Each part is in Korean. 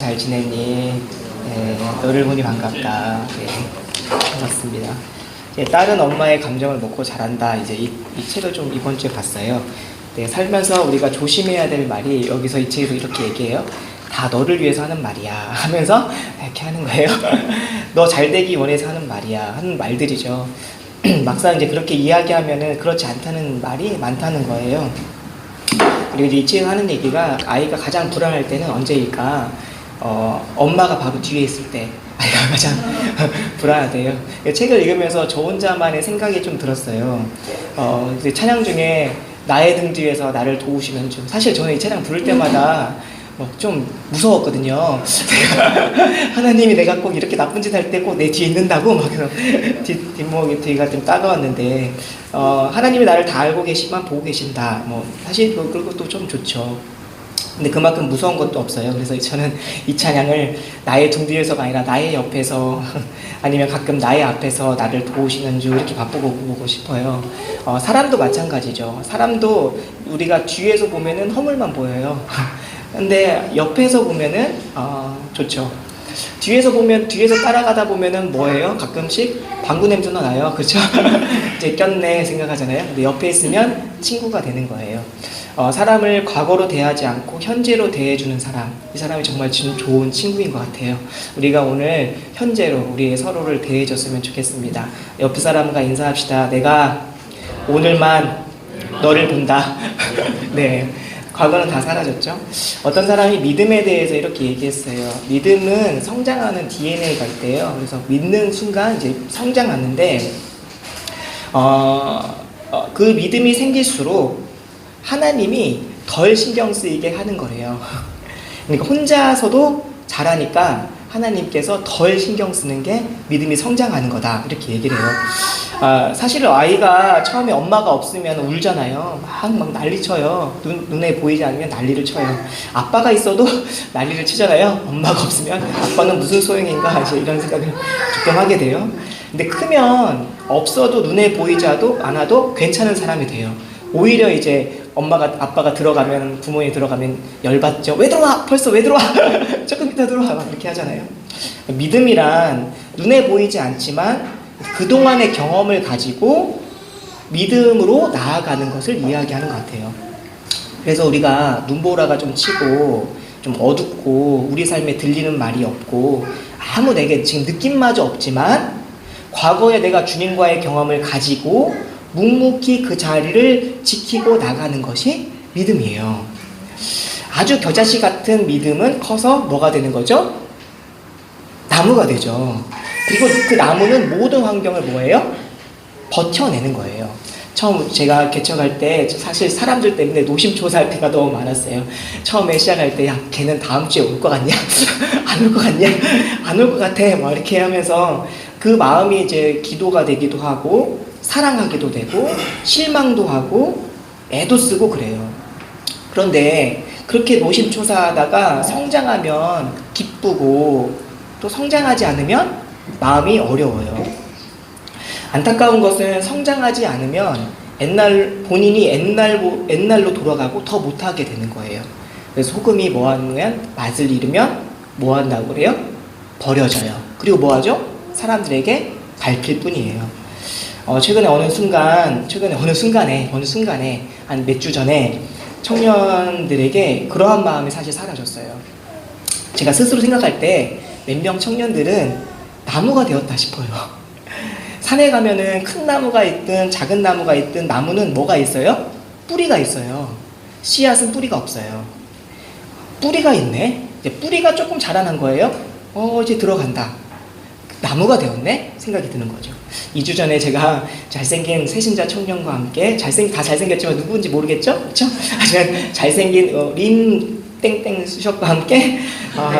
잘 지냈니? 네, 너를 보니 반갑다. 네, 반갑습니다. 네, 딸은 엄마의 감정을 먹고 자란다. 이제 이 책을 좀 이번 주에 봤어요. 네, 살면서 우리가 조심해야 될 말이 여기서 이 책에서 이렇게 얘기해요. 다 너를 위해서 하는 말이야 하면서 이렇게 하는 거예요. 너 잘되기 원해서 하는 말이야 하는 말들이죠. 막상 이제 그렇게 이야기하면은 그렇지 않다는 말이 많다는 거예요. 그리고 이제 이 책에 하는 얘기가 아이가 가장 불안할 때는 언제일까? 엄마가 바로 뒤에 있을 때 아이가 가장 불안하대요. 책을 읽으면서 저 혼자만의 생각이 좀 들었어요. 이제 찬양 중에 나의 등 뒤에서 나를 도우시는 중. 사실 저는 이 찬양 부를 때마다 좀 무서웠거든요. 하나님이 내가 꼭 이렇게 나쁜 짓 할 때 꼭 내 뒤에 있는다고 막 뒷목이 뒤가 좀 따가웠는데 하나님이 나를 다 알고 계시만 보고 계신다. 사실 그것도 좀 좋죠. 근데 그만큼 무서운 것도 없어요. 그래서 저는 이 찬양을 나의 등 뒤에서가 아니라 나의 옆에서 아니면 가끔 나의 앞에서 나를 도우시는 줄 이렇게 바꾸고 싶어요. 사람도 마찬가지죠. 사람도 우리가 뒤에서 보면은 허물만 보여요. 근데 옆에서 보면은 좋죠. 뒤에서 따라가다 보면은 뭐예요? 가끔씩 방구 냄새나 나요. 그렇죠? 이제 꼈네 생각하잖아요. 근데 옆에 있으면 친구가 되는 거예요. 사람을 과거로 대하지 않고 현재로 대해주는 사람, 이 사람이 정말 좋은 친구인 것 같아요. 우리가 오늘 현재로 우리 서로를 대해줬으면 좋겠습니다. 옆 사람과 인사합시다. 내가 오늘만 너를 본다. 네. 과거는 다 사라졌죠. 어떤 사람이 믿음에 대해서 이렇게 얘기했어요. 믿음은 성장하는 DNA가 있대요. 그래서 믿는 순간 이제 성장하는데 그 믿음이 생길수록 하나님이 덜 신경 쓰이게 하는 거래요. 그러니까 혼자서도 잘하니까 하나님께서 덜 신경 쓰는 게 믿음이 성장하는 거다. 이렇게 얘기를 해요. 사실 아이가 처음에 엄마가 없으면 울잖아요. 막 난리쳐요. 눈에 보이지 않으면 난리를 쳐요. 아빠가 있어도 난리를 치잖아요. 엄마가 없으면 아빠는 무슨 소용인가 이런 생각을 조금 하게 돼요. 근데 크면 없어도 눈에 보이지 않아도 괜찮은 사람이 돼요. 오히려 이제 아빠가 들어가면, 부모님이 들어가면 열받죠. 왜 들어와? 벌써 왜 들어와? 조금 이따 들어와. 막 이렇게 하잖아요. 믿음이란 눈에 보이지 않지만 그동안의 경험을 가지고 믿음으로 나아가는 것을 이야기하는 것 같아요. 그래서 우리가 눈보라가 좀 치고 좀 어둡고 우리 삶에 들리는 말이 없고 아무 내게 지금 느낌마저 없지만 과거에 내가 주님과의 경험을 가지고 묵묵히 그 자리를 지키고 나가는 것이 믿음이에요. 아주 겨자씨 같은 믿음은 커서 뭐가 되는 거죠? 나무가 되죠. 그리고 그 나무는 모든 환경을 뭐예요? 버텨내는 거예요. 처음 제가 개척할 때 사실 사람들 때문에 노심초사할 때가 너무 많았어요. 처음에 시작할 때 야 걔는 다음 주에 올 것 같냐? 안 올 것 같냐? 안 올 것 같아. 막 이렇게 하면서 그 마음이 이제 기도가 되기도 하고 사랑하기도 되고 실망도 하고 애도 쓰고 그래요. 그런데 그렇게 노심초사하다가 성장하면 기쁘고 또 성장하지 않으면 마음이 어려워요. 안타까운 것은 성장하지 않으면 본인이 옛날로 돌아가고 더 못하게 되는 거예요. 그래서 소금이 뭐하면 맛을 잃으면 뭐한다고 그래요? 버려져요. 그리고 뭐하죠? 사람들에게 밟힐 뿐이에요. 최근에 어느 순간에 한 몇 주 전에 청년들에게 그러한 마음이 사실 사라졌어요. 제가 스스로 생각할 때 몇 명 청년들은 나무가 되었다 싶어요. 산에 가면은 큰 나무가 있든 작은 나무가 있든 나무는 뭐가 있어요? 뿌리가 있어요. 씨앗은 뿌리가 없어요. 뿌리가 있네? 이제 뿌리가 조금 자라난 거예요? 이제 들어간다. 나무가 되었네? 생각이 드는 거죠. 2주 전에 제가 잘생긴 새신자 청년과 함께 다 잘생겼지만 누구인지 모르겠죠? 그렇죠? 하지만 잘생긴 린 땡땡 수첩과 함께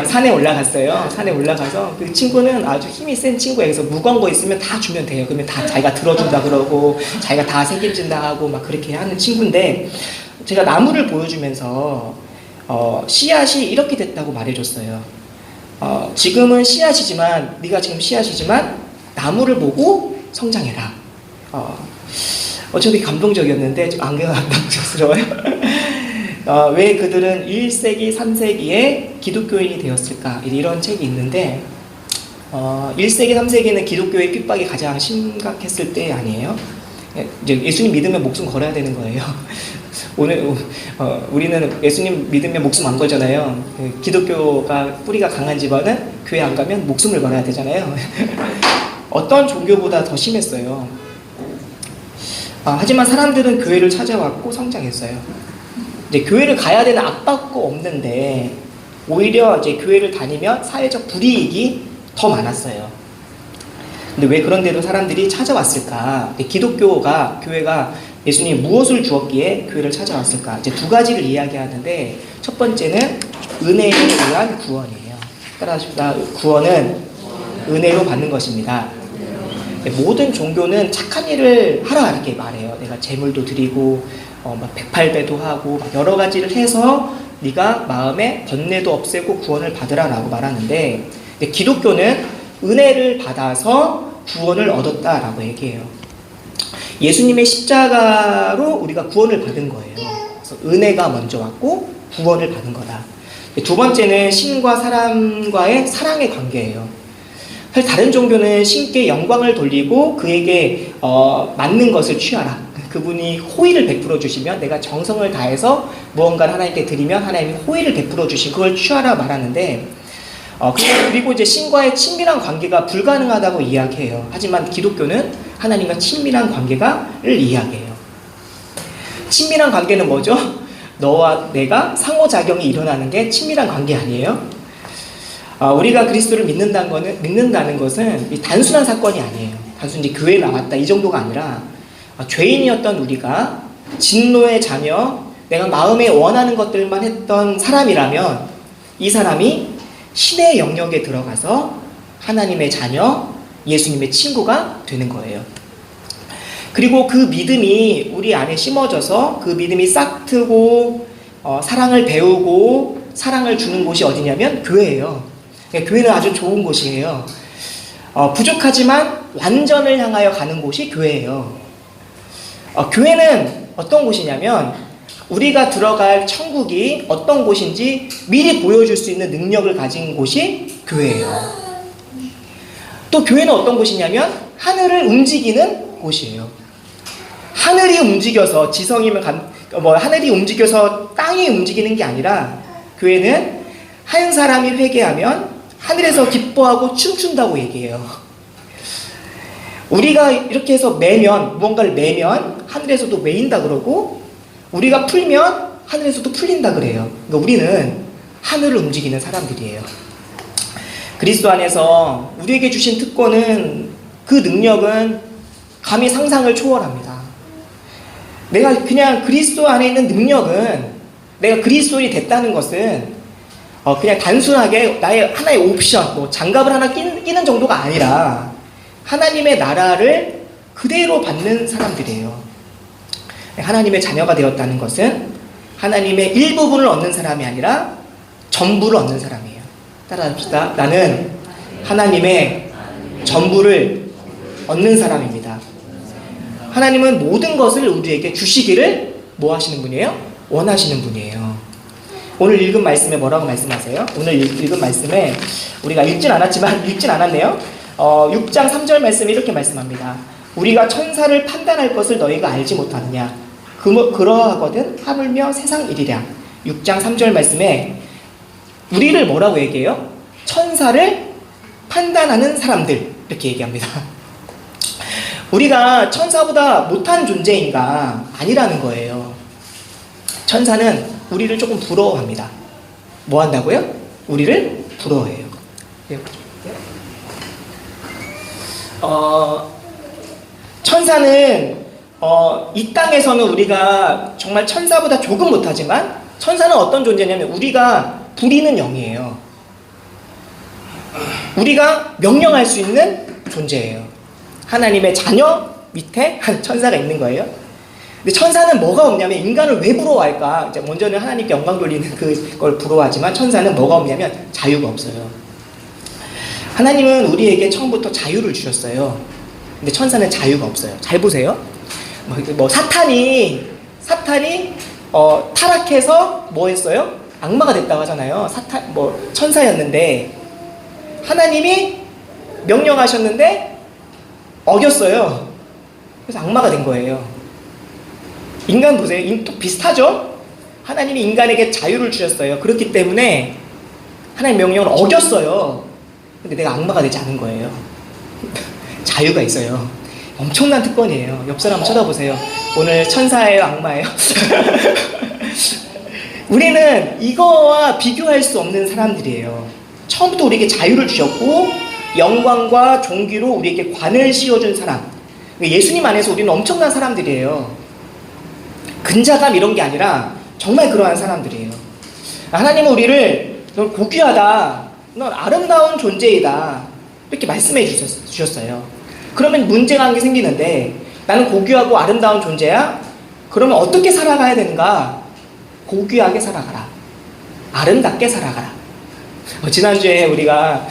산에 올라갔어요. 산에 올라가서 그 친구는 아주 힘이 센 친구예요. 그래서 무거운 거 있으면 다 주면 돼요. 그러면 다 자기가 들어준다 그러고 자기가 다 책임진다 하고 막 그렇게 하는 친구인데 제가 나무를 보여주면서 씨앗이 이렇게 됐다고 말해줬어요. 지금은 씨앗이지만 네가 지금 씨앗이지만 나무를 보고 성장해라. 어차피 감동적이었는데 좀 안개가 감동스러워요. 왜 그들은 1세기, 3세기에 기독교인이 되었을까? 이런 책이 있는데 1세기, 3세기는 기독교의 핍박이 가장 심각했을 때 아니에요? 이제 예수님 믿으면 목숨 걸어야 되는 거예요. 오늘 우리는 예수님 믿으면 목숨 안 걸잖아요. 기독교가 뿌리가 강한 집안은 교회 안 가면 목숨을 걸어야 되잖아요. 어떤 종교보다 더 심했어요. 하지만 사람들은 교회를 찾아왔고 성장했어요. 이제 교회를 가야 되는 압박도 없는데 오히려 이제 교회를 다니면 사회적 불이익이 더 많았어요. 근데 왜 그런데도 사람들이 찾아왔을까? 교회가 예수님이 무엇을 주었기에 교회를 찾아왔을까? 이제 두 가지를 이야기하는데 첫 번째는 은혜에 의한 구원이에요. 따라하십시다. 구원은 은혜로 받는 것입니다. 모든 종교는 착한 일을 하라 이렇게 말해요. 내가 재물도 드리고 막 108배도 하고 막 여러 가지를 해서 네가 마음에 번뇌도 없애고 구원을 받으라라고 말하는데 기독교는 은혜를 받아서 구원을 얻었다라고 얘기해요. 예수님의 십자가로 우리가 구원을 받은 거예요. 그래서 은혜가 먼저 왔고 구원을 받은 거다. 두 번째는 신과 사람과의 사랑의 관계예요. 사실 다른 종교는 신께 영광을 돌리고 그에게 맞는 것을 취하라. 그분이 호의를 베풀어 주시면 내가 정성을 다해서 무언가를 하나님께 드리면 하나님이 호의를 베풀어 주신 그걸 취하라 말하는데 그리고 이제 신과의 친밀한 관계가 불가능하다고 이야기해요. 하지만 기독교는 하나님과 친밀한 관계를 이야기해요. 친밀한 관계는 뭐죠? 너와 내가 상호작용이 일어나는 게 친밀한 관계 아니에요? 우리가 그리스도를 믿는다는 것은 단순한 사건이 아니에요. 단순히 교회에 나왔다 이 정도가 아니라 죄인이었던 우리가 진노의 자녀, 내가 마음에 원하는 것들만 했던 사람이라면 이 사람이 신의 영역에 들어가서 하나님의 자녀, 예수님의 친구가 되는 거예요. 그리고 그 믿음이 우리 안에 심어져서 그 믿음이 싹트고 사랑을 배우고 사랑을 주는 곳이 어디냐면 교회예요. 교회는 아주 좋은 곳이에요. 부족하지만 완전을 향하여 가는 곳이 교회예요. 교회는 어떤 곳이냐면 우리가 들어갈 천국이 어떤 곳인지 미리 보여줄 수 있는 능력을 가진 곳이 교회예요. 또 교회는 어떤 곳이냐면 하늘을 움직이는 곳이에요. 하늘이 움직여서 하늘이 움직여서 땅이 움직이는 게 아니라 교회는 한 사람이 회개하면 하늘에서 기뻐하고 춤춘다고 얘기해요. 우리가 이렇게 해서 무언가를 매면 하늘에서도 매인다 그러고 우리가 풀면 하늘에서도 풀린다 그래요. 그러니까 우리는 하늘을 움직이는 사람들이에요. 그리스도 안에서 우리에게 주신 특권은 그 능력은 감히 상상을 초월합니다. 내가 그냥 그리스도 안에 있는 능력은 내가 그리스도인이 됐다는 것은 그냥 단순하게 나의 하나의 옵션, 장갑을 하나 끼는 정도가 아니라 하나님의 나라를 그대로 받는 사람들이에요. 하나님의 자녀가 되었다는 것은 하나님의 일부분을 얻는 사람이 아니라 전부를 얻는 사람이에요. 따라합시다. 나는 하나님의 전부를 얻는 사람입니다. 하나님은 모든 것을 우리에게 주시기를 뭐 하시는 분이에요? 원하시는 분이에요. 오늘 읽은 말씀에 뭐라고 말씀하세요? 오늘 읽은 말씀에 우리가 읽진 않았네요. 6장 3절 말씀에 이렇게 말씀합니다. 우리가 천사를 판단할 것을 너희가 알지 못하느냐? 그러하거든 하물며 세상 일이랴. 6장 3절 말씀에 우리를 뭐라고 얘기해요? 천사를 판단하는 사람들 이렇게 얘기합니다. 우리가 천사보다 못한 존재인가? 아니라는 거예요. 천사는 우리를 조금 부러워합니다. 뭐 한다고요? 우리를 부러워해요. 천사는 이 땅에서는 우리가 정말 천사보다 조금 못하지만 천사는 어떤 존재냐면 우리가 부리는 영이에요. 우리가 명령할 수 있는 존재예요. 하나님의 자녀 밑에 한 천사가 있는 거예요. 근데 천사는 뭐가 없냐면 인간을 왜 부러워할까? 이제 먼저는 하나님께 영광 돌리는 그걸 부러워하지만 천사는 뭐가 없냐면 자유가 없어요. 하나님은 우리에게 처음부터 자유를 주셨어요. 근데 천사는 자유가 없어요. 잘 보세요. 사탄이 타락해서 뭐 했어요? 악마가 됐다고 하잖아요. 천사였는데 하나님이 명령하셨는데 어겼어요. 그래서 악마가 된 거예요. 인간 보세요. 또 비슷하죠? 하나님이 인간에게 자유를 주셨어요. 그렇기 때문에 하나님 명령을 어겼어요. 근데 내가 악마가 되지 않은 거예요. 자유가 있어요. 엄청난 특권이에요. 옆 사람 쳐다보세요. 오늘 천사예요, 악마예요? 우리는 이거와 비교할 수 없는 사람들이에요. 처음부터 우리에게 자유를 주셨고 영광과 존귀로 우리에게 관을 씌워준 사람. 예수님 안에서 우리는 엄청난 사람들이에요. 근자감 이런 게 아니라 정말 그러한 사람들이에요. 하나님은 우리를 넌 고귀하다, 넌 아름다운 존재이다 이렇게 말씀해 주셨어요. 그러면 문제가 한 게 생기는데 나는 고귀하고 아름다운 존재야? 그러면 어떻게 살아가야 되는가? 고귀하게 살아가라. 아름답게 살아가라. 지난주에 우리가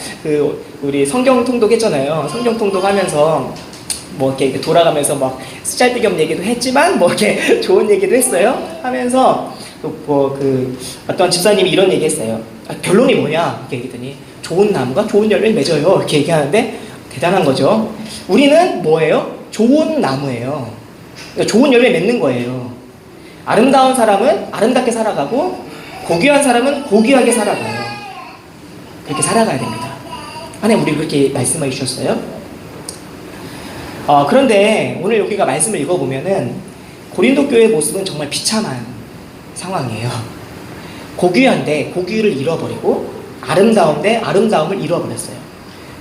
우리 성경 통독했잖아요. 성경 통독하면서 뭐 이렇게 돌아가면서 막 쓰잘데기없는 얘기도 했지만 뭐 이렇게 좋은 얘기도 했어요. 하면서 어떤 집사님이 이런 얘기했어요. 결론이 뭐냐? 이렇게 얘기했더니 좋은 나무가 좋은 열매를 맺어요. 이렇게 얘기하는데 대단한 거죠. 우리는 뭐예요? 좋은 나무예요. 그러니까 좋은 열매 맺는 거예요. 아름다운 사람은 아름답게 살아가고 고귀한 사람은 고귀하게 살아가요. 그렇게 살아가야 됩니다. 하나님 우리 그렇게 말씀해 주셨어요. 그런데 오늘 여기가 말씀을 읽어보면은 고린도 교회의 모습은 정말 비참한 상황이에요. 고귀한데 고귀를 잃어버리고 아름다운데 아름다움을 잃어버렸어요.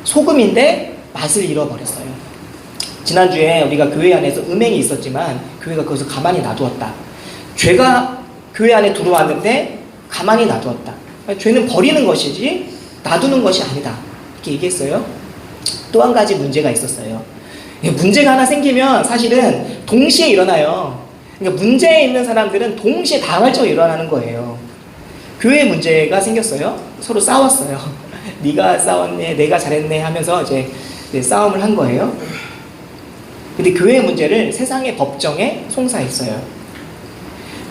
소금인데 맛을 잃어버렸어요. 지난주에 우리가 교회 안에서 음행이 있었지만 교회가 그것을 가만히 놔두었다. 죄가 교회 안에 들어왔는데 가만히 놔두었다. 죄는 버리는 것이지 놔두는 것이 아니다. 이렇게 얘기했어요. 또 한 가지 문제가 있었어요. 문제가 하나 생기면 사실은 동시에 일어나요. 그러니까 문제에 있는 사람들은 동시에 다발적으로 일어나는 거예요. 교회에 문제가 생겼어요. 서로 싸웠어요. 네가 싸웠네, 내가 잘했네 하면서 이제 싸움을 한 거예요. 근데 교회의 문제를 세상의 법정에 송사했어요.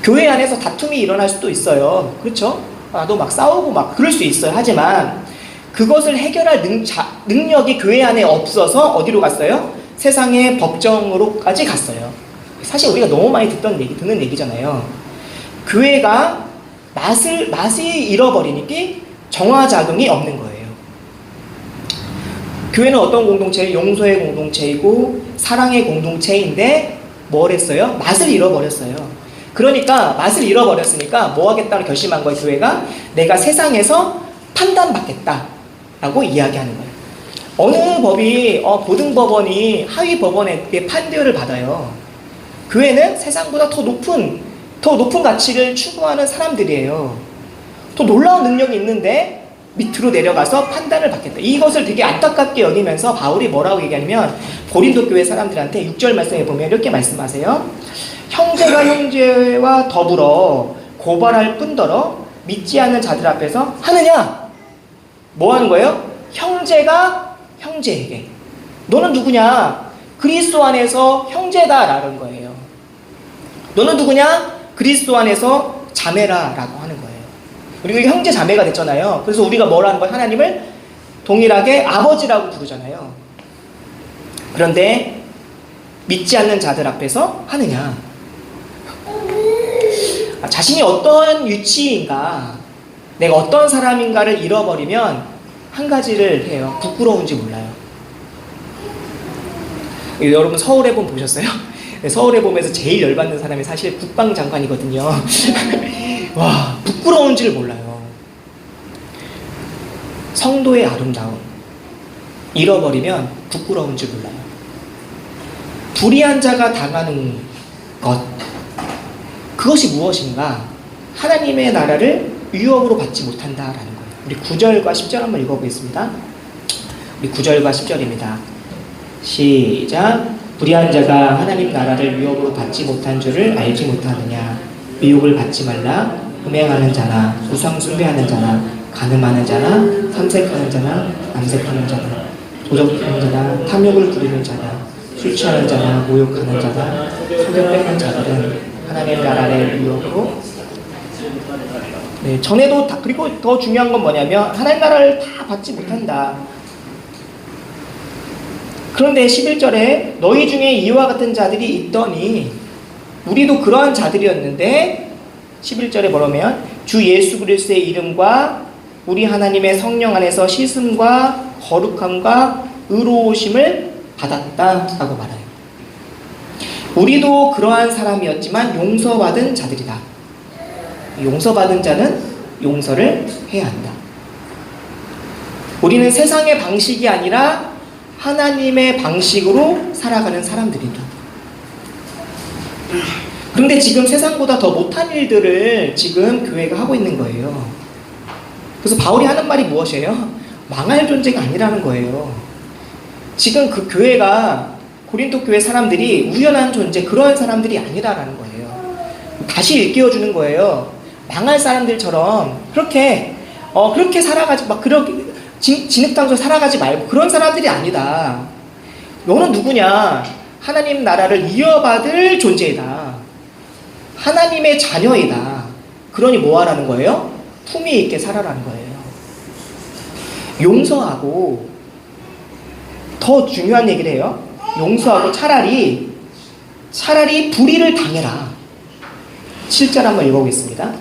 교회 안에서 다툼이 일어날 수도 있어요. 그렇죠? 나도 막 싸우고 막 그럴 수 있어요. 하지만 그것을 해결할 능력이 교회 안에 없어서 어디로 갔어요? 세상의 법정으로까지 갔어요. 사실 우리가 너무 많이 듣는 얘기잖아요. 교회가 맛이 잃어버리니까 정화작용이 없는 거예요. 교회는 어떤 공동체예요? 용서의 공동체이고 사랑의 공동체인데 뭘 했어요? 맛을 잃어버렸어요. 그러니까 맛을 잃어버렸으니까 뭐 하겠다고 결심한 거예요. 교회가 내가 세상에서 판단받겠다라고 이야기하는 거예요. 어느 법이 고등법원이 하위 법원에게 판결을 받아요. 교회는 세상보다 더 높은 가치를 추구하는 사람들이에요. 더 놀라운 능력이 있는데 밑으로 내려가서 판단을 받겠다. 이것을 되게 안타깝게 여기면서 바울이 뭐라고 얘기하냐면 고린도 교회 사람들한테 6절 말씀에 보면 이렇게 말씀하세요. 형제가 형제와 더불어 고발할 뿐더러 믿지 않는 자들 앞에서 하느냐? 뭐 하는 거예요? 형제가 형제에게. 너는 누구냐? 그리스도 안에서 형제다라는 거예요. 너는 누구냐? 그리스도 안에서 자매라라고 하는 거예요. 그리고 형제 자매가 됐잖아요. 그래서 우리가 뭘 하는 거예요? 하나님을 동일하게 아버지라고 부르잖아요. 그런데 믿지 않는 자들 앞에서 하느냐? 자신이 어떤 위치인가, 내가 어떤 사람인가를 잃어버리면 한 가지를 해요. 부끄러운지 몰라요. 여러분 서울해봄 보셨어요? 서울해봄에서 제일 열받는 사람이 사실 국방장관이거든요. 와, 부끄러운지를 몰라요. 성도의 아름다움 잃어버리면 부끄러운 줄 몰라요. 불의한 자가 당하는 것, 그것이 무엇인가? 하나님의 나라를 유업으로 받지 못한다라는 거예요. 우리 9절과 10절 한번 읽어보겠습니다. 우리 9절과 10절입니다. 시작. 불의한 자가 하나님 나라를 유업으로 받지 못한 줄을 알지 못하느냐? 미혹을 받지 말라. 음행하는 자나 우상 숭배하는 자나 간음하는 자나 삼색하는 자나 남색하는 자나 도적하는 자나 탐욕을 부리는 자나 술 취하는 자나 모욕하는 자나 소견 빼는 자들은 하나님의 나라를 이루고, 네, 전에도 그리고 더 중요한 건 뭐냐면 하나님 나라를 다 받지 못한다. 그런데 11절에 너희 중에 이와 같은 자들이 있더니, 우리도 그러한 자들이었는데 11절에 뭐라면 주 예수 그리스도의 이름과 우리 하나님의 성령 안에서 씻음과 거룩함과 의로우심을 받았다라고 말해요. 우리도 그러한 사람이었지만 용서받은 자들이다. 용서받은 자는 용서를 해야 한다. 우리는 세상의 방식이 아니라 하나님의 방식으로 살아가는 사람들이다. 그런데 지금 세상보다 더 못한 일들을 지금 교회가 하고 있는 거예요. 그래서 바울이 하는 말이 무엇이에요? 망할 존재가 아니라는 거예요. 지금 그 교회가, 고린도 교회 사람들이 우연한 존재, 그러한 사람들이 아니라는 거예요. 다시 일깨워주는 거예요. 망할 사람들처럼 그렇게 살아가지, 막 그렇게 진흙탕소 살아가지 말고 그런 사람들이 아니다. 너는 누구냐? 하나님 나라를 이어받을 존재이다. 하나님의 자녀이다. 그러니 뭐 하라는 거예요? 품위 있게 살아라는 거예요. 용서하고, 더 중요한 얘기를 해요. 용서하고 차라리 불의를 당해라. 7절 한번 읽어보겠습니다.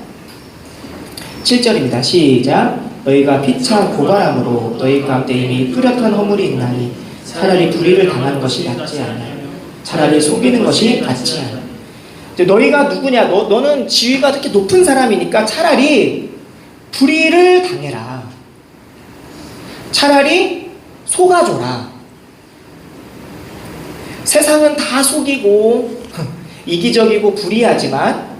7절입니다. 시작. 너희가 피차 고발함으로 너희 가운데 이미 뚜렷한 허물이 있나니 차라리 불의를 당하는 것이 낫지 않나요? 차라리 속이는 것이 낫지 않아요. 너희가 누구냐? 너는 지위가 그렇게 높은 사람이니까 차라리 불의를 당해라. 차라리 속아줘라. 세상은 다 속이고 이기적이고 불의하지만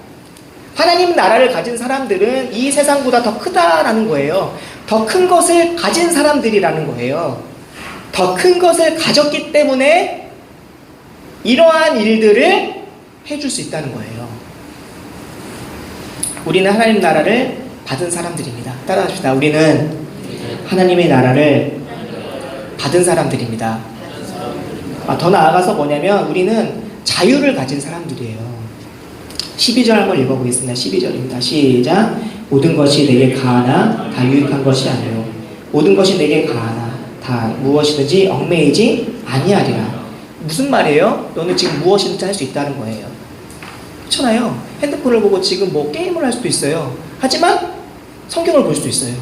하나님 나라를 가진 사람들은 이 세상보다 더 크다라는 거예요. 더 큰 것을 가진 사람들이라는 거예요. 더 큰 것을 가졌기 때문에 이러한 일들을 해줄 수 있다는 거예요. 우리는 하나님 나라를 받은 사람들입니다. 따라합시다. 우리는 하나님의 나라를 받은 사람들입니다. 더 나아가서 뭐냐면 우리는 자유를 가진 사람들이에요. 12절 한번 읽어보겠습니다. 12절입니다. 시작. 모든 것이 내게 가하나 다 유익한 것이 아니요 모든 것이 내게 가하나 다 무엇이든지 얽매이지 아니하리라. 무슨 말이에요? 너는 지금 무엇이든지 할 수 있다는 거예요. 그렇잖아요. 핸드폰을 보고 지금 뭐 게임을 할 수도 있어요. 하지만 성경을 볼 수도 있어요.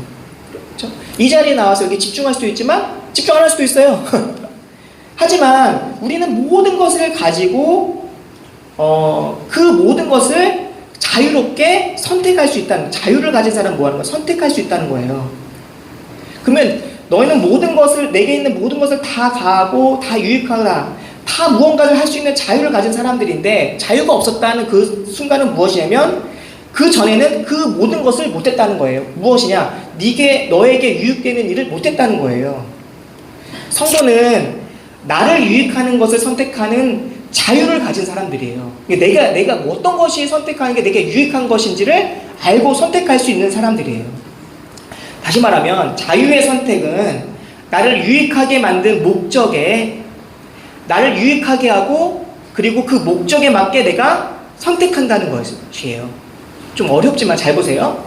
그렇죠? 이 자리에 나와서 여기 집중할 수도 있지만 집중 안 할 수도 있어요. 하지만 우리는 모든 것을 가지고 그 모든 것을 자유롭게 선택할 수 있다는, 자유를 가진 사람은 뭐 하는 거야? 선택할 수 있다는 거예요. 그러면 너희는 모든 것을, 내게 있는 모든 것을 다 가하고 다 유익하다, 다 무언가를 할 수 있는 자유를 가진 사람들인데, 자유가 없었다는 그 순간은 무엇이냐면 그 전에는 그 모든 것을 못했다는 거예요. 무엇이냐? 너에게 유익되는 일을 못했다는 거예요. 성도는 나를 유익하는 것을 선택하는 자유를 가진 사람들이에요. 내가 어떤 것이 선택하는 게 내게 유익한 것인지를 알고 선택할 수 있는 사람들이에요. 다시 말하면 자유의 선택은 나를 유익하게 만든 목적에, 나를 유익하게 하고 그리고 그 목적에 맞게 내가 선택한다는 것이에요. 좀 어렵지만 잘 보세요.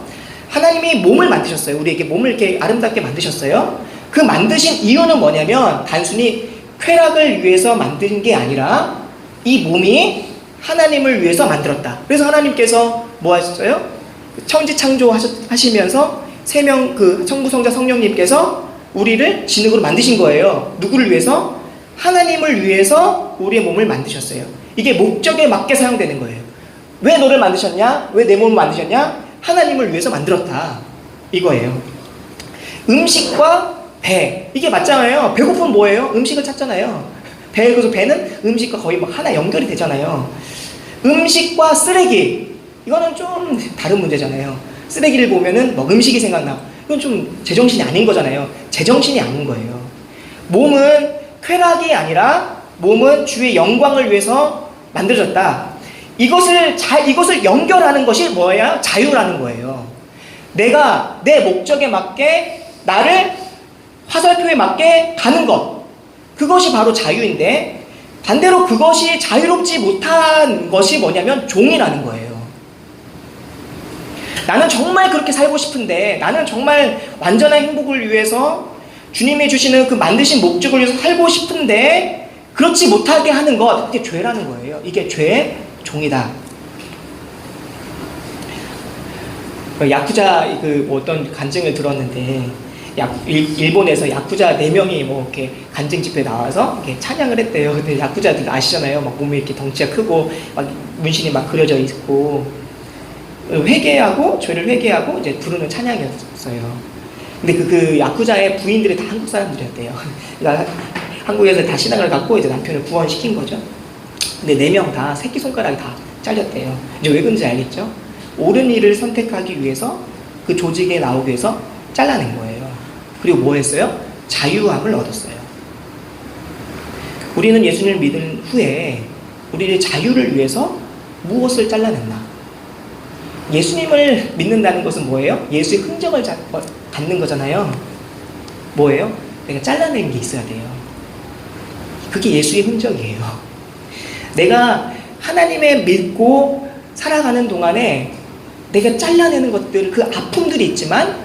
하나님이 몸을 만드셨어요. 우리에게 몸을 이렇게 아름답게 만드셨어요. 그 만드신 이유는 뭐냐면 단순히 쾌락을 위해서 만든 게 아니라 이 몸이 하나님을 위해서 만들었다. 그래서 하나님께서 뭐 하셨어요? 천지 창조하시면서 성부, 성자, 성령님께서 우리를 진흙으로 만드신 거예요. 누구를 위해서? 하나님을 위해서 우리의 몸을 만드셨어요. 이게 목적에 맞게 사용되는 거예요. 왜 너를 만드셨냐? 왜 내 몸을 만드셨냐? 하나님을 위해서 만들었다. 이거예요. 음식과 배, 이게 맞잖아요. 배고프면 뭐예요? 음식을 찾잖아요. 그래서 배는 음식과 거의 막 하나 연결이 되잖아요. 음식과 쓰레기, 이거는 좀 다른 문제잖아요. 쓰레기를 보면은 뭐 음식이 생각나. 이건 좀 제정신이 아닌 거잖아요. 제정신이 아닌 거예요. 몸은 쾌락이 아니라 몸은 주의 영광을 위해서 만들어졌다. 이것을 연결하는 것이 뭐야? 자유라는 거예요. 내가 내 목적에 맞게, 나를 화살표에 맞게 가는 것, 그것이 바로 자유인데, 반대로 그것이 자유롭지 못한 것이 뭐냐면 종이라는 거예요. 나는 정말 그렇게 살고 싶은데, 나는 정말 완전한 행복을 위해서 주님이 주시는 그 만드신 목적을 위해서 살고 싶은데 그렇지 못하게 하는 것, 그게 죄라는 거예요. 이게 죄의 종이다. 야쿠자 어떤 간증을 들었는데, 일본에서 야쿠자 4명이 뭐 이렇게 간증 집회에 나와서 이렇게 찬양을 했대요. 근데 야쿠자들 아시잖아요. 막 몸이 이렇게 덩치가 크고 막 문신이 막 그려져 있고, 회개하고 죄를 회개하고 이제 부르는 찬양이었어요. 근데 그 야쿠자의 부인들이 다 한국 사람들이었대요. 그러니까 한국에서 다 신앙을 갖고 이제 남편을 구원시킨 거죠. 근데 4명 다 새끼손가락이 다 잘렸대요. 이제 왜 그런지 알겠죠? 옳은 일을 선택하기 위해서, 그 조직에 나오기 위해서 잘라낸 거예요. 그리고 뭐 했어요? 자유함을 얻었어요. 우리는 예수님을 믿은 후에 우리의 자유를 위해서 무엇을 잘라냈나? 예수님을 믿는다는 것은 뭐예요? 예수의 흔적을 갖는 거잖아요. 뭐예요? 내가 잘라낸 게 있어야 돼요. 그게 예수의 흔적이에요. 내가 하나님을 믿고 살아가는 동안에 내가 잘라내는 것들, 그 아픔들이 있지만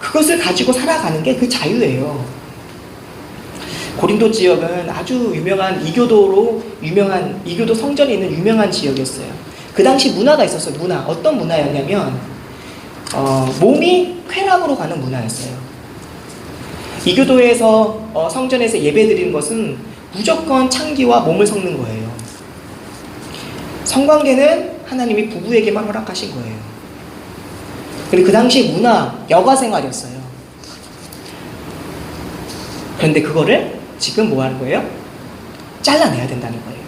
그것을 가지고 살아가는 게 그 자유예요. 고린도 지역은 아주 유명한 이교도 성전이 있는 유명한 지역이었어요. 그 당시 문화가 있었어요. 어떤 문화였냐면 몸이 쾌락으로 가는 문화였어요. 이교도에서 성전에서 예배 드리는 것은 무조건 창기와 몸을 섞는 거예요. 성관계는 하나님이 부부에게만 허락하신 거예요. 그리고 그 당시 문화, 여가 생활이었어요. 그런데 그거를 지금 뭐 하는 거예요? 잘라내야 된다는 거예요.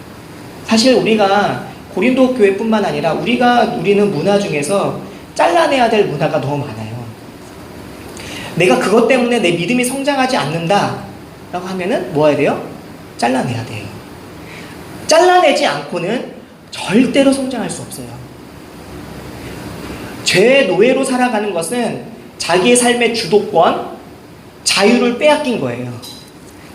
사실 우리가 고린도 교회뿐만 아니라 우리는 문화 중에서 잘라내야 될 문화가 너무 많아요. 내가 그것 때문에 내 믿음이 성장하지 않는다 라고 하면은 뭐 해야 돼요? 잘라내야 돼요. 잘라내지 않고는 절대로 성장할 수 없어요. 죄의 노예로 살아가는 것은 자기의 삶의 주도권, 자유를 빼앗긴 거예요.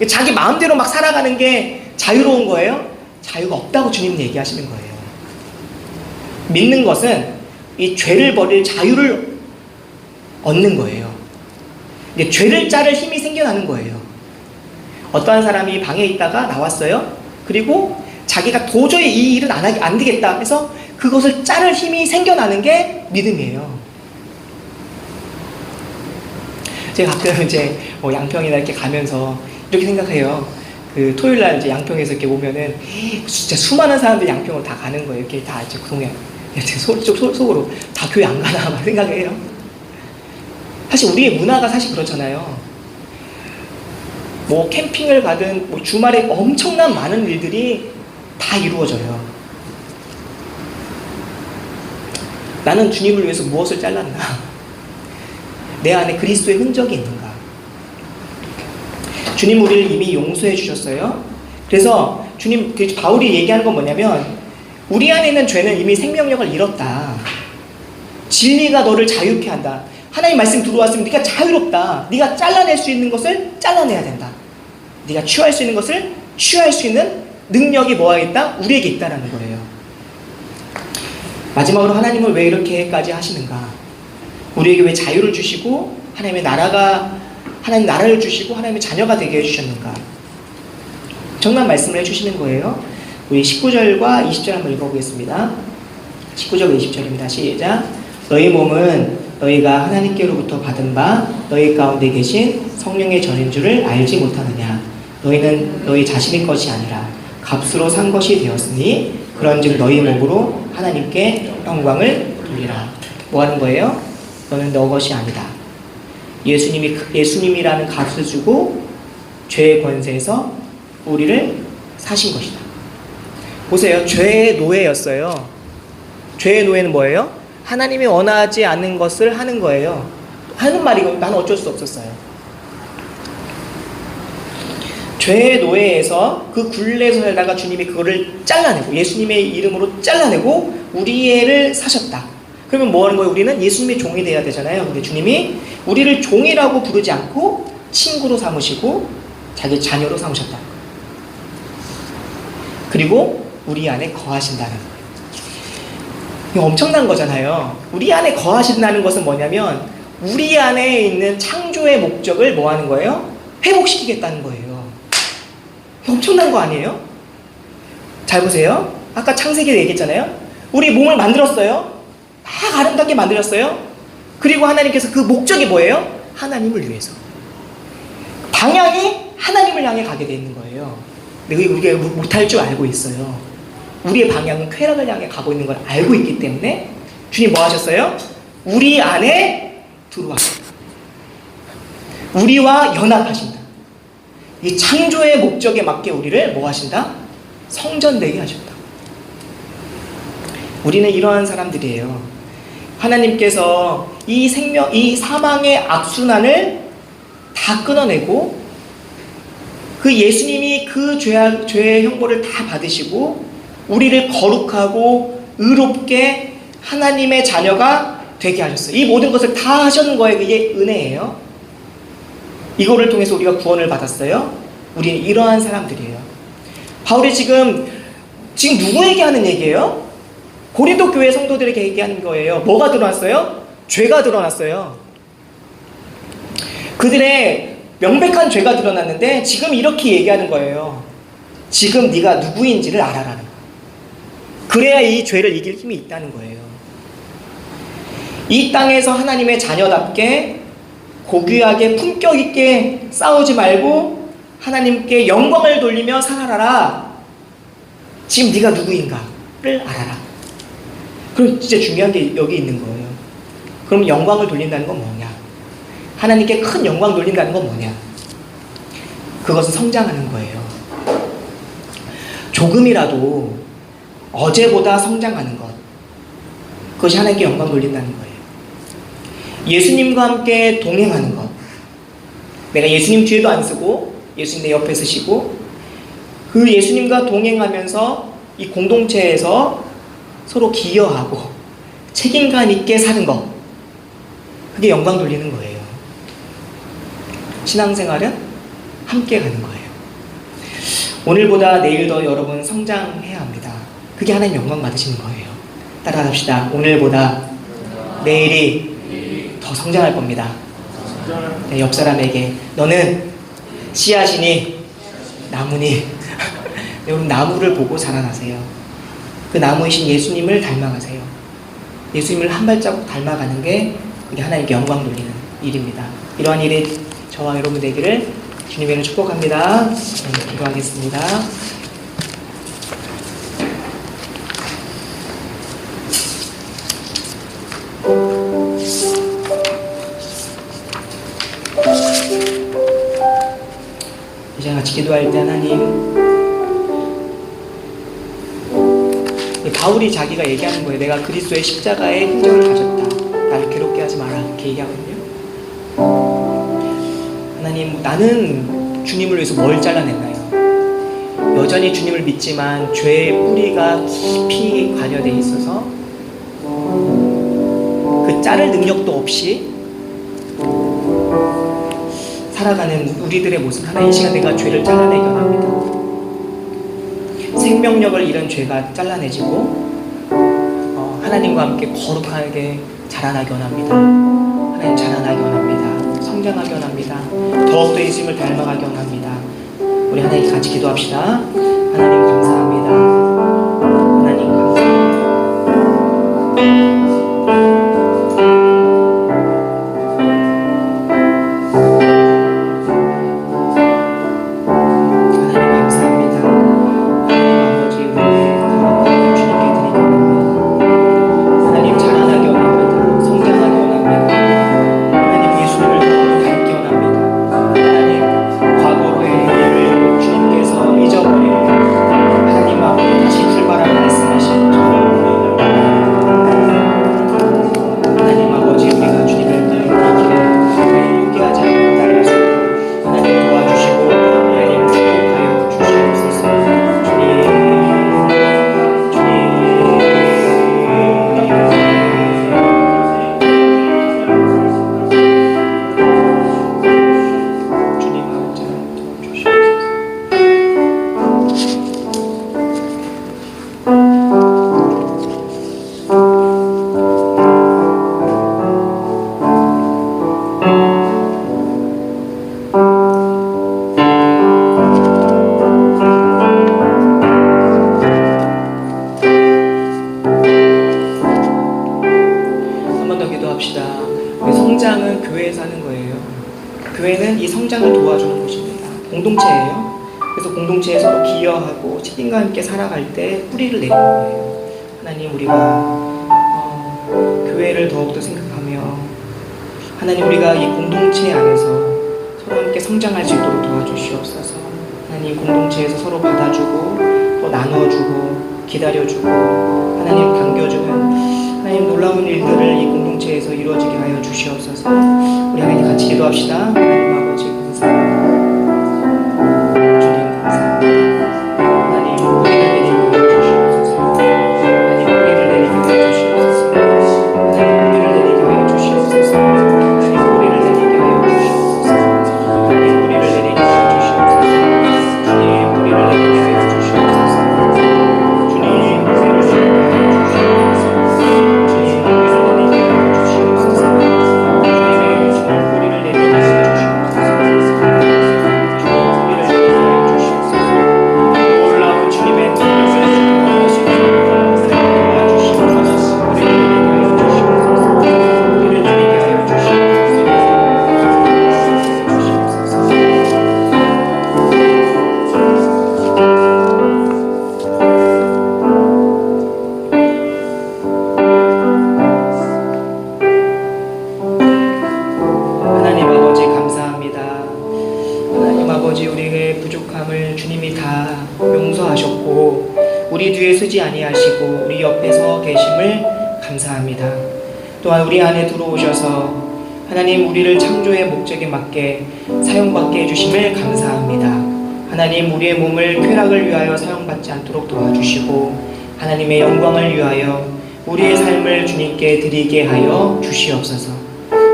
자기 마음대로 막 살아가는 게 자유로운 거예요? 자유가 없다고 주님은 얘기하시는 거예요. 믿는 것은 이 죄를 버릴 자유를 얻는 거예요. 죄를 자를 힘이 생겨나는 거예요. 어떠한 사람이 방에 있다가 나왔어요. 그리고 자기가 도저히 이 일은 안 되겠다 해서 그것을 자를 힘이 생겨나는 게 믿음이에요. 제가 가끔 이제 양평이나 이렇게 가면서 이렇게 생각해요. 그 토요일날 이제 양평에서 이렇게 오면은 진짜 수많은 사람들이 양평으로 다 가는 거예요. 이렇게 다 이제 동해 속으로 다 교회 안 가나 막 생각해요. 사실 우리의 문화가 사실 그렇잖아요. 뭐 캠핑을 가든 뭐 주말에 엄청난 많은 일들이 다 이루어져요. 나는 주님을 위해서 무엇을 잘랐나? 내 안에 그리스도의 흔적이 있는가? 주님 우리를 이미 용서해 주셨어요. 그래서 바울이 얘기하는 건 뭐냐면, 우리 안에 있는 죄는 이미 생명력을 잃었다. 진리가 너를 자유케 한다. 하나님 말씀 들어왔으면 네가 자유롭다. 네가 잘라낼 수 있는 것을 잘라내야 된다. 네가 취할 수 있는 것을 취할 수 있는 능력이 뭐가 있다? 우리에게 있다라는 거예요. 마지막으로 하나님은 왜 이렇게까지 하시는가? 우리에게 왜 자유를 주시고 하나님 나라를 주시고 하나님의 자녀가 되게 해주셨는가? 정말 말씀을 해주시는 거예요. 우리 19절과 20절 한번 읽어보겠습니다. 19절과 20절입니다. 시작. 너희 몸은 너희가 하나님께로부터 받은 바 너희 가운데 계신 성령의 전인 줄을 알지 못하느냐? 너희는 너희 자신의 것이 아니라 값으로 산 것이 되었으니 그런즉 너희 몸으로 하나님께 영광을 돌리라. 뭐 하는 거예요? 너는 너 것이 아니다. 예수님이라는 값을 주고 죄의 권세에서 우리를 사신 것이다. 보세요. 죄의 노예였어요. 죄의 노예는 뭐예요? 하나님이 원하지 않는 것을 하는 거예요. 하는 말이고 나는 어쩔 수 없었어요. 죄의 노예에서 그 굴레에서 살다가 주님이 그거를 잘라내고 예수님의 이름으로 잘라내고 우리를 사셨다. 그러면 뭐 하는 거예요? 우리는 예수님의 종이 되어야 되잖아요. 근데 주님이 우리를 종이라고 부르지 않고 친구로 삼으시고 자기 자녀로 삼으셨다. 그리고 우리 안에 거하신다는 거예요. 이거 엄청난 거잖아요. 우리 안에 거하신다는 것은 뭐냐면 우리 안에 있는 창조의 목적을 뭐 하는 거예요? 회복시키겠다는 거예요. 이거 엄청난 거 아니에요? 잘 보세요. 아까 창세기에 얘기했잖아요. 우리 몸을 만들었어요. 막 아름답게 만들었어요. 그리고 하나님께서 그 목적이 뭐예요? 하나님을 위해서. 방향이 하나님을 향해 가게 돼 있는 거예요. 근데 우리가 못할 줄 알고 있어요. 우리의 방향은 쾌락을 향해 가고 있는 걸 알고 있기 때문에 주님 뭐 하셨어요? 우리 안에 들어와서 우리와 연합하신다. 이 창조의 목적에 맞게 우리를 뭐 하신다? 성전되게 하셨다. 우리는 이러한 사람들이에요. 하나님께서 이 생명, 이 사망의 악순환을 다 끊어내고 그 예수님이 그 죄의 형벌을 다 받으시고 우리를 거룩하고 의롭게 하나님의 자녀가 되게 하셨어요. 이 모든 것을 다 하셨는 거예요. 이게 은혜예요. 이거를 통해서 우리가 구원을 받았어요. 우리는 이러한 사람들이에요. 바울이 지금 누구에게 하는 얘기예요? 고린도 교회 성도들에게 얘기하는 거예요. 뭐가 드러났어요? 죄가 드러났어요. 그들의 명백한 죄가 드러났는데 지금 이렇게 얘기하는 거예요. 지금 네가 누구인지를 알아라는 거예요. 그래야 이 죄를 이길 힘이 있다는 거예요. 이 땅에서 하나님의 자녀답게 고귀하게 품격 있게 싸우지 말고 하나님께 영광을 돌리며 살아라. 지금 네가 누구인가를 알아라. 그럼 진짜 중요한 게 여기 있는 거예요. 그럼 영광을 돌린다는 건 뭐냐? 하나님께 큰 영광 돌린다는 건 뭐냐? 그것은 성장하는 거예요. 조금이라도 어제보다 성장하는 것. 그것이 하나님께 영광 돌린다는 거예요. 예수님과 함께 동행하는 것. 내가 예수님 뒤에도 안 쓰고 예수님 내 옆에 쓰시고 그 예수님과 동행하면서 이 공동체에서 서로 기여하고 책임감 있게 사는 것. 그게 영광 돌리는 거예요. 신앙생활은 함께 가는 거예요. 오늘보다 내일 더 여러분 성장해야 합니다. 그게 하나님 영광 받으시는 거예요. 따라합시다. 오늘보다 내일이 더 성장할 겁니다. 네, 옆 사람에게 너는 씨앗이니 나무니 여러분 나무를 보고 자라나세요. 그 나무이신 예수님을 닮아가세요. 예수님을 한 발자국 닮아가는 게 그게 하나님께 영광 돌리는 일입니다. 이러한 일이 저와 여러분 되기를 주님의 이름으로 축복합니다. 네, 기도하겠습니다. 이제 같이 기도할 때 하나님, 바울이 자기가 얘기하는 거예요. 내가 그리스도의 십자가의 흔적을 가졌다. 나를 괴롭게 하지 마라. 이렇게 얘기하거든요. 하나님, 나는 주님을 위해서 뭘 잘라냈나요? 여전히 주님을 믿지만 죄의 뿌리가 깊이 관여되어 있어서 그 자를 능력도 없이 살아가는 우리들의 모습. 하나님, 이 시간 내가 죄를 잘라내기 원합니다. 생명력을 잃은 죄가 잘라내지고 하나님과 함께 거룩하게 자라나기 원합니다. 하나님, 자라나기 원합니다. 성장하기 원합니다. 더욱더 예수님을 닮아가기 원합니다. 우리 하나님 같이 기도합시다. 하나님 감사합니다. 하나님 감사합니다. 하나님 서로를 도와주는 곳입니다. 공동체예요. 그래서 공동체에 서로 기여하고 책임과 함께 살아갈 때 뿌리를 내리는 거예요. 하나님, 우리가 교회를 더욱더 생각하며 하나님, 우리가 이 공동체 안에서 서로 함께 성장할 수 있도록 도와주시옵소서. 하나님, 공동체에서 서로 받아주고 또 나눠주고 기다려주고 하나님 반겨주는 하나님 놀라운 일들을 이 공동체에서 이루어지게 하여 주시옵소서. 우리 하나님 같이 기도합시다. 하나님 아버지 감사합니다. 주님 감사합니다. 하나님 우리를 내리게 하여 주시옵소서. 하나님 우리를 내리게 하여 주시옵소서. 하나님 우리를 내리게 하여 주시옵소서. 하나님 우리를 내리게 하여 주시옵소서. 하나님 우리를 내리게 하여 주시옵소서. 주님 우리를 내리게 하여 주시옵소서. 주님 우리를 내리게 하여 주시옵소서. 주님 우리를 내리게 하여 주시옵소서. 주님의 우리를 내리게 하여 주시옵소서. 주님 우리를 내리게 하여 주시옵소서. 놀라운 주님의 능력을 도와주시옵소서. 우리를 내리게 하여 주시옵소서. 우리를 내리게 하여 주시옵소서. 하나님 아버지 감사합니다. 하나님 아버지 우리의 부족함을 주님이 다 용서하셨고 우리 뒤에 서지 아니하시고 우리 옆에 서 계심을 감사합니다. 또한 우리 안에 들어오셔서 하나님 우리를 창조의 목적에 맞게 사용받게 해주심을 감사합니다. 하나님 우리의 몸을 쾌락을 위하여 사용받지 않도록 도와주시고 하나님의 영광을 위하여 우리의 삶을 주님께 드리게 하여 주시옵소서.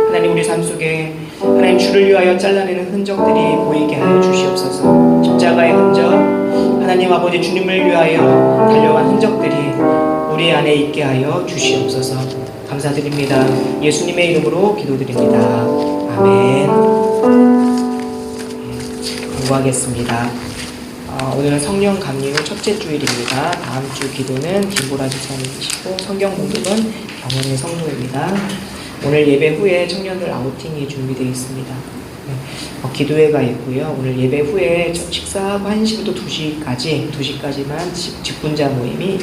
하나님 우리 삶 속에 하나님 주를 위하여 잘라내는 흔적들이 보이게 하여 주시옵소서. 십자가의 흔적, 하나님 아버지 주님을 위하여 달려간 흔적들이 우리 안에 있게 하여 주시옵소서. 감사드립니다. 예수님의 이름으로 기도드립니다. 아멘. 공부하겠습니다. 오늘은 성령 감리의 첫째 주일입니다. 다음 주 기도는 김보라 집사님이시고 성경 공독은 경원의 성도입니다. 오늘 예배 후에 청년들 아우팅이 준비되어 있습니다. 기도회가 있고요. 오늘 예배 후에 식사하고 1시부터 2시까지만 직분자 모임이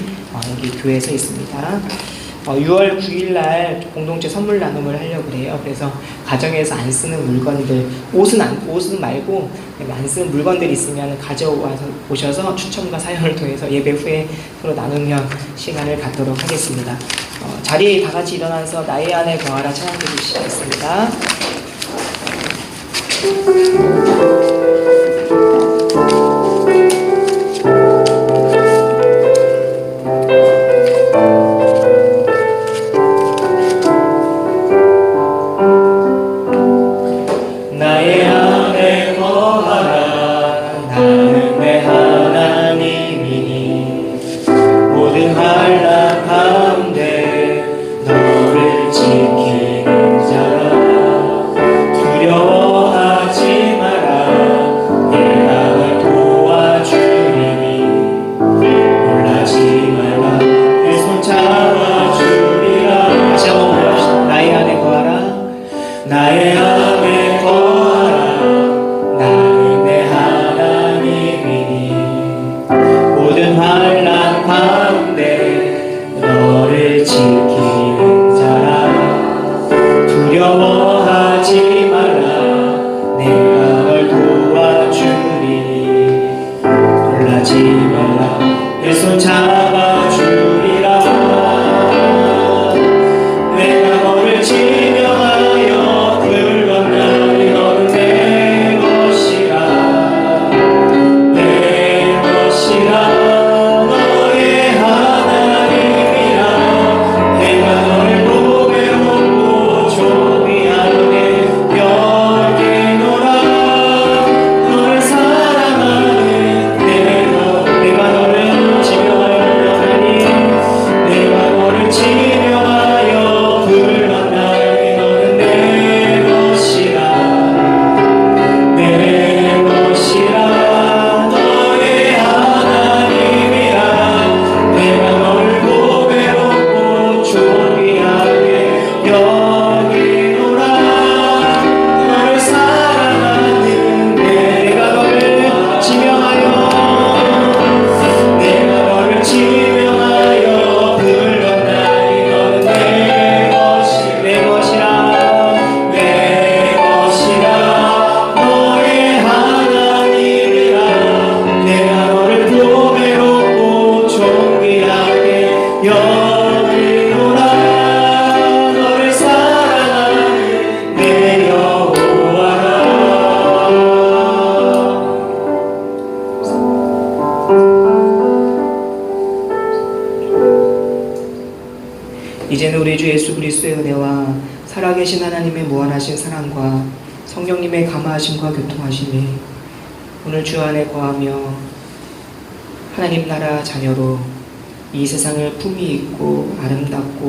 여기 교회에서 있습니다. 6월 9일 날 공동체 선물 나눔을 하려고 그래요. 그래서 가정에서 안 쓰는 물건들, 옷은 말고 안 쓰는 물건들 있으면 가져와서 오셔서 추첨과 사연을 통해서 예배 후에 서로 나누며 시간을 갖도록 하겠습니다. 자리에 다 같이 일어나서 나의 안에 거하라 찬양 드리시겠습니다. 나의 안에 거하라 나는 내 하나님이니 모든 환난 가운데 너를 지키는 자라 두려워하지 마라 우리 주 예수 그리스도의 은혜와 살아계신 하나님의 무한하신 사랑과 성령님의 감화하심과 교통하심이 오늘 주 안에 거하며 하나님 나라 자녀로 이 세상을 품위 있고 아름답고